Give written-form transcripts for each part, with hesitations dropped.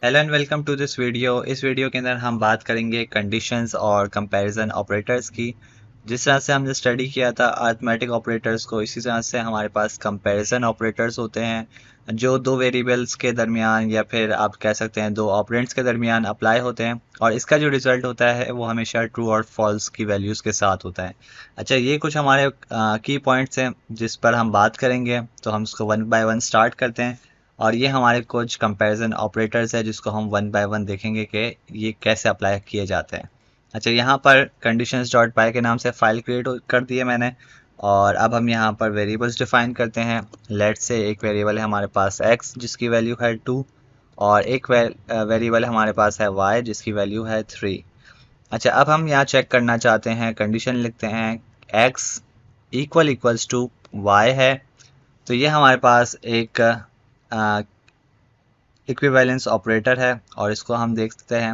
Hello and welcome to this video. इस video के अंदर हम बात करेंगे कंडीशंस और कंपैरिजन ऑपरेटर्स की। जिस तरह से हमने स्टडी किया था अरिथमेटिक ऑपरेटर्स को, इसी तरह से हमारे पास कंपैरिजन ऑपरेटर्स होते हैं जो दो वेरिएबल्स के दरमियान या फिर आप कह सकते हैं दो ऑपरेंड्स के दरमियान अप्लाई होते हैं, और इसका जो रिजल्ट होता है वो हमेशा ट्रू और फॉल्स की वैल्यूज़ के साथ होता है। अच्छा, ये कुछ हमारे की पॉइंट्स हैं जिस पर हम बात करेंगे, तो हम इसको वन बाय वन स्टार्ट करते हैं। और ये हमारे कुछ कंपैरिजन ऑपरेटर्स है जिसको हम वन बाय वन देखेंगे कि ये कैसे अप्लाई किए जाते हैं। अच्छा, यहाँ पर कंडीशंस डॉट पाई के नाम से फाइल क्रिएट कर दी है मैंने, और अब हम यहाँ पर वेरिएबल्स डिफाइन करते हैं। लेट से एक वेरिएबल है हमारे पास x जिसकी वैल्यू है 2, और एक वेरिएबल हमारे पास है y जिसकी वैल्यू है 3। अच्छा, अब हम यहाँ चेक करना चाहते हैं, कंडीशन लिखते हैं x इक्वल्स टू y है, तो ये हमारे पास एक इक्विवेलेंस ऑपरेटर है और इसको हम देख सकते हैं।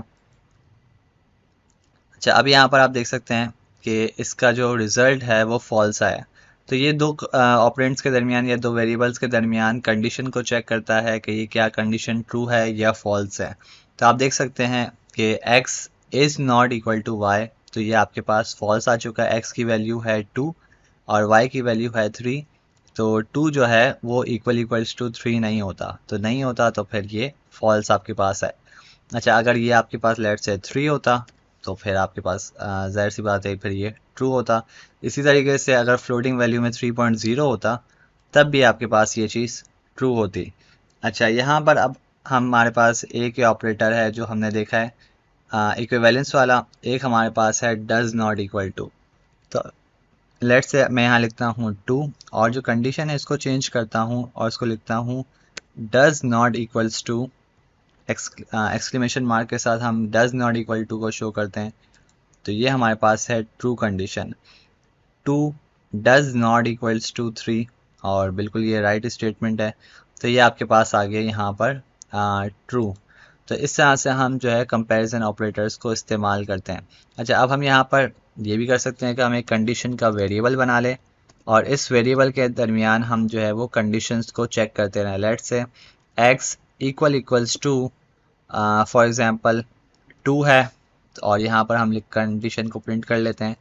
अच्छा, अब यहाँ पर आप देख सकते हैं कि इसका जो रिज़ल्ट है वो फॉल्स आया। तो ये दो ऑपरेंड्स के दरमियान या दो वेरिएबल्स के दरमियान कंडीशन को चेक करता है कि ये क्या कंडीशन ट्रू है या फॉल्स है। तो आप देख सकते हैं कि x is not equal to y, तो ये आपके पास फॉल्स आ चुका है। x की वैल्यू है 2 और y की वैल्यू है 3, तो 2 जो है वो इक्वल्स टू 3 नहीं होता, तो नहीं होता, तो फिर ये फॉल्स आपके पास है। अच्छा, अगर ये आपके पास लेट से 3 होता तो फिर आपके पास ज़ाहिर सी बात है फिर ये ट्रू होता। इसी तरीके से अगर फ्लोटिंग वैल्यू में 3.0 होता तब भी आपके पास ये चीज़ ट्रू होती। अच्छा, यहाँ पर अब हमारे पास एक ही ऑपरेटर है जो हमने देखा है इक्विवेलेंस वाला। एक हमारे पास है डज नॉट इक्वल टू। तो लेट से मैं यहाँ लिखता हूँ 2, और जो कंडीशन है इसको चेंज करता हूँ और इसको लिखता हूँ does not equals to. Exclamation mark के साथ हम डज नॉट इक्वल टू को शो करते हैं, तो ये हमारे पास है true condition. 2 does not equals to 3, और बिल्कुल ये राइट स्टेटमेंट है, तो ये आपके पास आ गया यहाँ पर ट्रू। तो इस तरह से हम जो है कंपैरिजन ऑपरेटर्स को इस्तेमाल करते हैं। अच्छा, अब हम यहाँ पर ये भी कर सकते हैं कि हम एक कंडीशन का वेरिएबल बना लें और इस वेरिएबल के दरमियान हम जो है वो कंडीशंस को चेक करते रहें। Let say x equals to for example 2 है, और यहाँ पर हम कंडीशन को प्रिंट कर लेते हैं।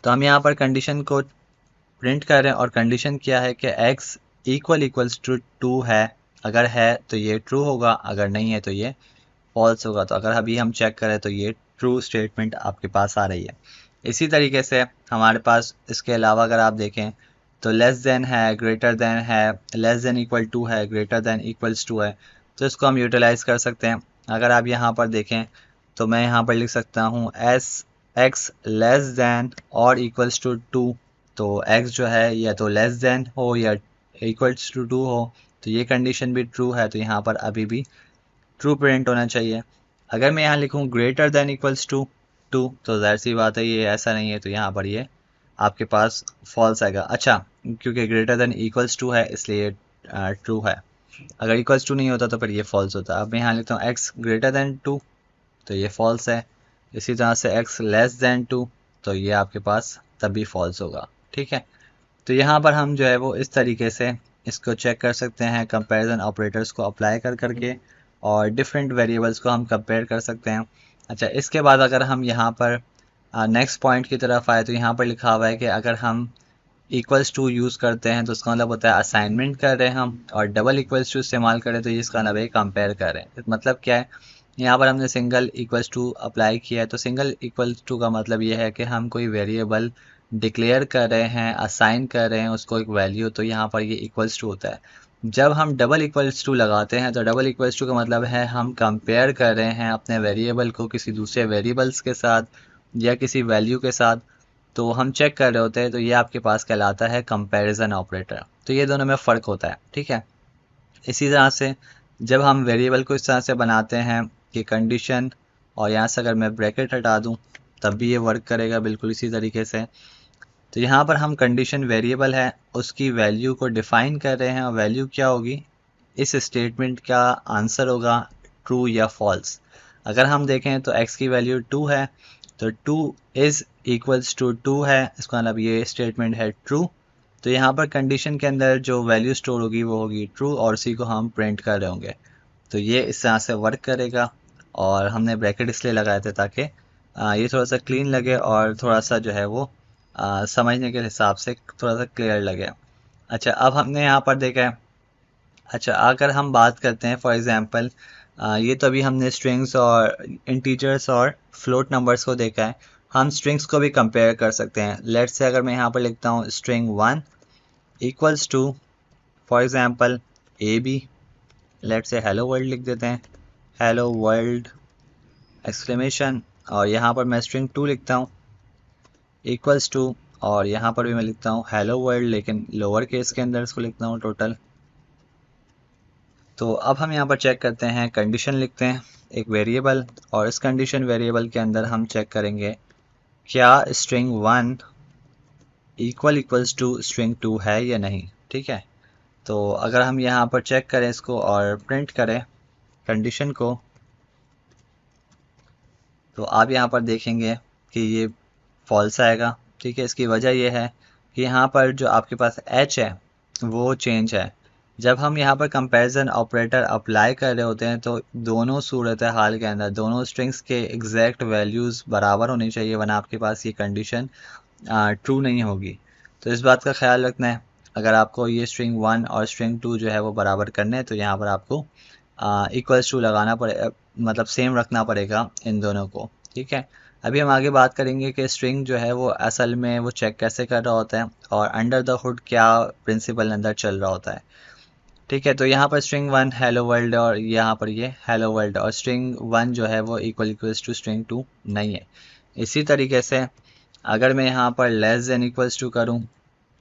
तो हम यहाँ पर कंडीशन को प्रिंट कर रहे हैं और कंडीशन क्या है कि x इक्वल्स टू 2 है। अगर है तो ये ट्रू होगा, अगर नहीं है तो ये फॉल्स होगा। तो अगर अभी हम चेक करें तो ये ट्रू स्टेटमेंट आपके पास आ रही है। इसी तरीके से हमारे पास इसके अलावा अगर आप देखें तो लेस देन है, ग्रेटर देन है, लेस देन इक्वल टू है, ग्रेटर देन इक्वल्स टू है, तो इसको हम यूटिलाइज कर सकते हैं। अगर आप यहाँ पर देखें तो मैं यहाँ पर लिख सकता हूँ एस एक्स लेस देन और इक्वल्स टू 2, तो x जो है या तो लेस देन हो या इक्वल्स टू 2 हो, तो ये कंडीशन भी ट्रू है, तो यहाँ पर अभी भी ट्रू प्रिंट होना चाहिए। अगर मैं यहाँ लिखूँ ग्रेटर देन इक्वल्स टू 2, तो ज़ाहिर सी बात है ये ऐसा नहीं है, तो यहाँ पर ये आपके पास फॉल्स आएगा। अच्छा, क्योंकि ग्रेटर देन इक्वल्स टू है इसलिए ट्रू है। अगर इक्वल्स टू नहीं होता तो फिर ये फॉल्स होता। अब मैं यहाँ लिखता हूँ एक्स ग्रेटर देन 2, तो ये फॉल्स है। इसी तरह से एक्स लेस देन 2, तो ये आपके पास तब भी फॉल्स होगा। ठीक है, तो यहाँ पर हम जो है वो इस तरीके से इसको चेक कर सकते हैं कंपैरिजन ऑपरेटर्स को अप्लाई कर करके, और डिफरेंट वेरिएबल्स को हम कंपेयर कर सकते हैं। अच्छा, इसके बाद अगर हम यहाँ पर नेक्स्ट पॉइंट की तरफ आए तो यहाँ पर लिखा हुआ है कि अगर हम इक्वल्स टू यूज़ करते हैं तो उसका मतलब होता है असाइनमेंट कर रहे हैं हम, और डबल इक्वल्स टू इस्तेमाल करें तो इसका मतलब है कंपेयर कर रहे हैं। मतलब क्या है, यहाँ पर हमने सिंगल इक्वल्स टू अप्लाई किया है, तो सिंगल इक्वल्स टू का मतलब ये है कि हम कोई वेरिएबल डिक्लेयर कर रहे हैं, असाइन कर रहे हैं उसको एक वैल्यू, तो यहाँ पर ये इक्वल्स टू होता है। जब हम डबल इक्वल्स टू लगाते हैं तो डबल इक्वल्स टू का मतलब है हम कंपेयर कर रहे हैं अपने वेरिएबल को किसी दूसरे वेरिएबल्स के साथ या किसी वैल्यू के साथ, तो हम चेक कर रहे होते हैं, तो ये आपके पास कहलाता है कंपैरिजन ऑपरेटर। तो ये दोनों में फ़र्क होता है। ठीक है, इसी तरह से जब हम वेरिएबल को इस तरह से बनाते हैं कि कंडीशन, और यहाँ से अगर मैं ब्रैकेट हटा दूँ तब भी ये वर्क करेगा बिल्कुल इसी तरीके से। तो यहाँ पर हम कंडीशन वेरिएबल है उसकी वैल्यू को डिफ़ाइन कर रहे हैं, और वैल्यू क्या होगी, इस स्टेटमेंट का आंसर होगा ट्रू या फॉल्स। अगर हम देखें तो x की वैल्यू 2 है, तो 2 इज़ इक्वल्स टू 2 है, इसका मतलब ये स्टेटमेंट है ट्रू। तो यहाँ पर कंडीशन के अंदर जो वैल्यू स्टोर होगी वो होगी ट्रू, और उसी को हम प्रिंट कर रहे होंगे। तो ये इस तरह से वर्क करेगा। और हमने ब्रैकेट इसलिए लगाए थे ताकि ये थोड़ा सा क्लीन लगे और थोड़ा सा जो है वो समझने के हिसाब से थोड़ा सा क्लियर लगे। अच्छा, अब हमने यहाँ पर देखा है। अच्छा, अगर हम बात करते हैं फॉर एग्जांपल, ये तो अभी हमने स्ट्रिंग्स और इंटीजर्स और फ्लोट नंबर्स को देखा है। हम स्ट्रिंग्स को भी कंपेयर कर सकते हैं। लेट्स से अगर मैं यहाँ पर लिखता हूँ string 1 equals to for example A B, let's say hello world लिख देते हैं, हेलो वर्ल्ड एक्सक्लेमेशन, और यहाँ पर मैं स्ट्रिंग 2 लिखता हूँ इक्वल्स टू, और यहाँ पर भी मैं लिखता हूँ हेलो वर्ल्ड, लेकिन लोअर केस के अंदर इसको लिखता हूँ टोटल। तो अब हम यहाँ पर चेक करते हैं, कंडीशन लिखते हैं एक वेरिएबल, और इस कंडीशन वेरिएबल के अंदर हम चेक करेंगे क्या स्ट्रिंग 1 इक्वल्स टू स्ट्रिंग 2 है या नहीं। ठीक है, तो अगर हम यहाँ पर चेक करें इसको और प्रिंट करें कंडीशन को, तो आप यहाँ पर देखेंगे कि ये फॉल्स आएगा। ठीक है, इसकी वजह यह है कि यहाँ पर जो आपके पास h है वो चेंज है। जब हम यहाँ पर कंपैरिजन ऑपरेटर अप्लाई कर रहे होते हैं तो दोनों सूरत हाल के अंदर दोनों स्ट्रिंग्स के एग्जैक्ट वैल्यूज़ बराबर होनी चाहिए, वरना आपके पास ये कंडीशन ट्रू नहीं होगी। तो इस बात का ख्याल रखना है। अगर आपको ये स्ट्रिंग 1 और स्ट्रिंग 2 जो है वो बराबर करने हैं तो यहाँ पर आपको इक्वल्स टू लगाना पड़े, मतलब सेम रखना पड़ेगा इन दोनों को। ठीक है, अभी हम आगे बात करेंगे कि स्ट्रिंग जो है वो असल में वो चेक कैसे कर रहा होता है और अंडर द हुड क्या प्रिंसिपल अंदर चल रहा होता है। ठीक है, तो यहाँ पर स्ट्रिंग 1 हेलो वर्ल्ड और यहाँ पर ये हेलो वर्ल्ड, और स्ट्रिंग 1 जो है वो इक्वल्स टू स्ट्रिंग 2 नहीं है। इसी तरीके से अगर मैं यहाँ पर लेस देन इक्वल्स टू करूँ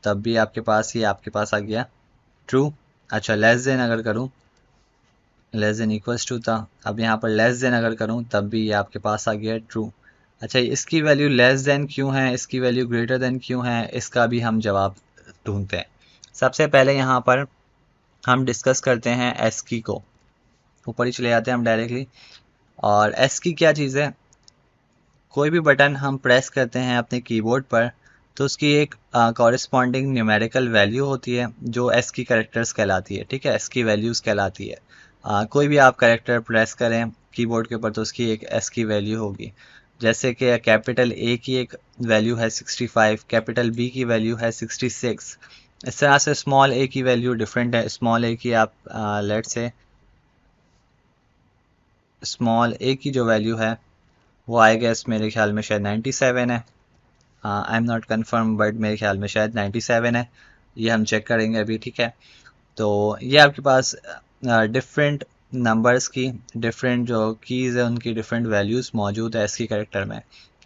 तब भी आपके पास आ गया ट्रू। अच्छा, लेस देन अगर करूँ, लेस देन इक्वल्स टू था, अब यहाँ पर लेस देन अगर करूँ तब भी ये आपके पास आ गया ट्रू। अच्छा, इसकी वैल्यू लेस देन क्यों है, इसकी वैल्यू ग्रेटर देन क्यों है, इसका भी हम जवाब ढूंढते हैं। सबसे पहले यहाँ पर हम डिस्कस करते हैं एस की को, ऊपर ही चले जाते हैं हम डायरेक्टली। और एस की क्या चीज़ है, कोई भी बटन हम प्रेस करते हैं अपने कीबोर्ड पर तो उसकी एक कॉरेस्पॉन्डिंग न्यूमेरिकल वैल्यू होती है जो एस की कैरेक्टर्स कहलाती है। ठीक है, एस की वैल्यूज़ कहलाती है। कोई भी आप कैरेक्टर प्रेस करें कीबोर्ड के ऊपर तो उसकी एक एस की वैल्यू होगी। जैसे कि कैपिटल ए की एक वैल्यू है 65, कैपिटल बी की वैल्यू है 66। इस तरह से स्मॉल ए की वैल्यू डिफरेंट है। स्मॉल ए की आप लेट से स्मॉल ए की जो वैल्यू है वो आई गेस मेरे ख्याल में शायद 97 है। I am not confirm but मेरे ख्याल में शायद 97 है। ये हम चेक करेंगे अभी। ठीक है, तो ये आपके पास डिफरेंट नंबर्स की डिफरेंट जो कीज़ है उनकी डिफरेंट वैल्यूज़ मौजूद है इसकी कैरेक्टर में।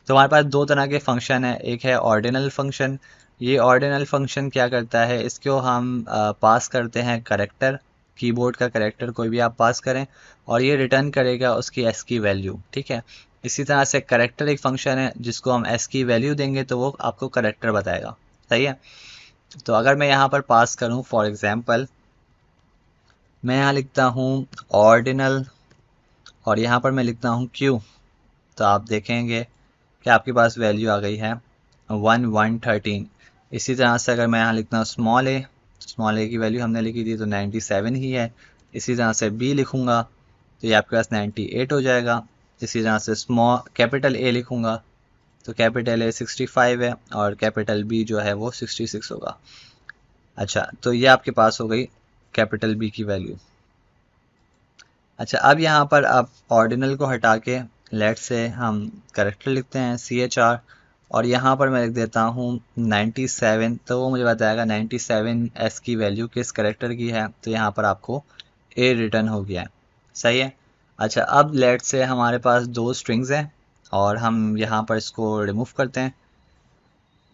तो हमारे पास दो तरह के फंक्शन है, एक है ऑर्डिनल फंक्शन। ये ऑर्डिनल फंक्शन क्या करता है, इसको हम पास करते हैं करेक्टर, कीबोर्ड का करेक्टर कोई भी आप पास करें और ये रिटर्न करेगा उसकी एस की वैल्यू। ठीक है, इसी तरह से करेक्टर एक फंक्शन है जिसको हम एस की वैल्यू देंगे तो वो आपको करेक्टर बताएगा। सही है, तो अगर मैं यहाँ पर पास करूँ फॉर एग्जांपल, मैं यहाँ लिखता हूँ ऑर्डिनल और यहाँ पर मैं लिखता हूँ क्यू, तो आप देखेंगे कि आपके पास वैल्यू आ गई है 113। इसी तरह से अगर मैं यहाँ लिखता हूँ स्मॉल ए की वैल्यू हमने लिखी थी तो 97 ही है। इसी तरह से बी लिखूँगा तो ये आपके पास 98 हो जाएगा। इसी तरह से स्मॉल कैपिटल ए लिखूँगा तो कैपिटल ए 65 है और कैपिटल बी जो है वो 66 होगा। अच्छा, तो ये आपके पास हो गई कैपिटल बी की वैल्यू। अच्छा, अब यहाँ पर आप ऑर्डिनल को हटा के लेट से हम करेक्टर लिखते हैं CHR और यहाँ पर मैं लिख देता हूँ 97, तो वो मुझे बताएगा 97 एस की वैल्यू किस करेक्टर की है, तो यहाँ पर आपको ए रिटर्न हो गया है। सही है। अच्छा, अब लेट से हमारे पास दो स्ट्रिंग्स हैं और हम यहाँ पर इसको रिमूव करते हैं।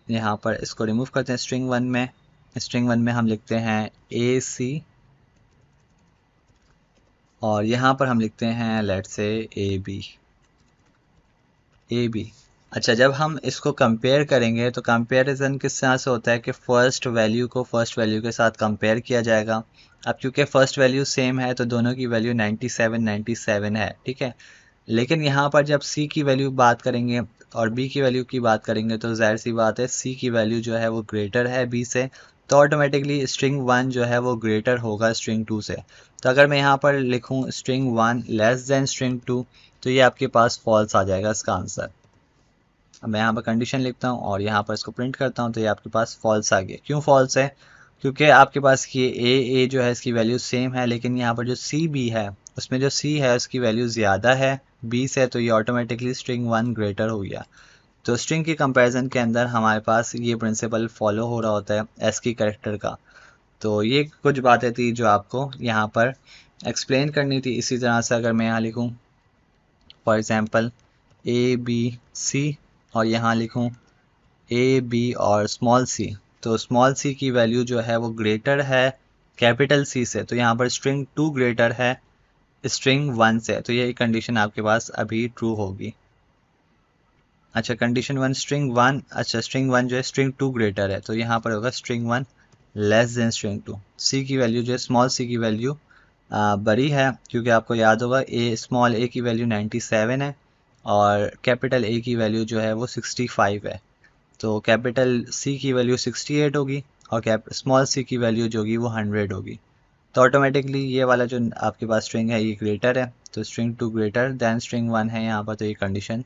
यहाँ पर इसको रिमूव करते हैं स्ट्रिंग वन में हम लिखते हैं AC और यहाँ पर हम लिखते हैं लेट से AB। अच्छा, जब हम इसको कंपेयर करेंगे तो कंपैरिजन किस तरह से होता है कि फर्स्ट वैल्यू को फर्स्ट वैल्यू के साथ कंपेयर किया जाएगा। अब क्योंकि फर्स्ट वैल्यू सेम है तो दोनों की वैल्यू 97 है। ठीक है, लेकिन यहाँ पर जब C की वैल्यू बात करेंगे और B की वैल्यू की बात करेंगे तो जाहिर सी बात है C की वैल्यू जो है वो ग्रेटर है B से, तो ऑटोमेटिकली स्ट्रिंग 1 जो है वो ग्रेटर होगा स्ट्रिंग 2 से। तो अगर मैं यहाँ पर लिखूँ स्ट्रिंग 1 लेस देन स्ट्रिंग 2, तो ये आपके पास फॉल्स आ जाएगा इसका आंसर। अब मैं यहाँ पर कंडीशन लिखता हूँ और यहाँ पर इसको प्रिंट करता हूँ, तो ये आपके पास फॉल्स आ गया। क्यों फॉल्स है? क्योंकि आपके पास ये ए जो है इसकी वैल्यू सेम है, लेकिन यहाँ पर जो सी बी है उसमें जो सी है उसकी वैल्यू ज़्यादा है बी से, तो ये ऑटोमेटिकली स्ट्रिंग 1 ग्रेटर हो गया। तो स्ट्रिंग की कंपैरिजन के अंदर हमारे पास ये प्रिंसिपल फॉलो हो रहा होता है एस की कैरेक्टर का। तो ये कुछ बातें थी जो आपको यहाँ पर एक्सप्लेन करनी थी। इसी तरह से अगर मैं यहाँ लिखूँ for example A B C और यहाँ लिखूँ ए बी और स्मॉल सी, तो स्मॉल सी की वैल्यू जो है वो ग्रेटर है कैपिटल सी से, तो यहाँ पर स्ट्रिंग 2 ग्रेटर है स्ट्रिंग 1 से, तो ये कंडीशन आपके पास अभी ट्रू होगी। अच्छा कंडीशन 1 स्ट्रिंग 1, अच्छा स्ट्रिंग 1 जो है स्ट्रिंग 2 ग्रेटर है, तो यहाँ पर होगा स्ट्रिंग 1 लेस देन स्ट्रिंग 2। सी की वैल्यू जो है स्मॉल सी की वैल्यू बड़ी है, क्योंकि आपको याद होगा ए स्मॉल ए की वैल्यू 97 है और कैपिटल ए की वैल्यू जो है वो 65 है। तो कैपिटल सी की वैल्यू 68 होगी और स्मॉल सी की वैल्यू जो होगी वो 100 होगी। तो ऑटोमेटिकली ये वाला जो आपके पास स्ट्रिंग है ये ग्रेटर है, तो स्ट्रिंग 2 ग्रेटर दैन स्ट्रिंग 1 है यहाँ पर, तो ये कंडीशन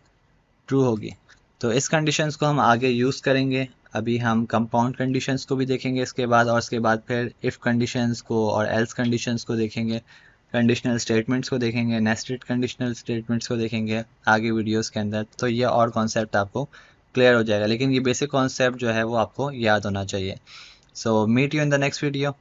ट्रू होगी। तो इस कंडीशंस को हम आगे यूज़ करेंगे। अभी हम कंपाउंड कंडीशंस को भी देखेंगे इसके बाद, और उसके बाद फिर इफ़ कंडीशंस को और एल्स कंडीशंस को देखेंगे, कंडीशनल स्टेटमेंट्स को देखेंगे, नेस्टेड कंडीशनल स्टेटमेंट्स को देखेंगे आगे वीडियोस के अंदर। तो ये और कॉन्सेप्ट आपको क्लियर हो जाएगा, लेकिन ये बेसिक कॉन्सेप्ट जो है वो आपको याद होना चाहिए। So meet you in the next video.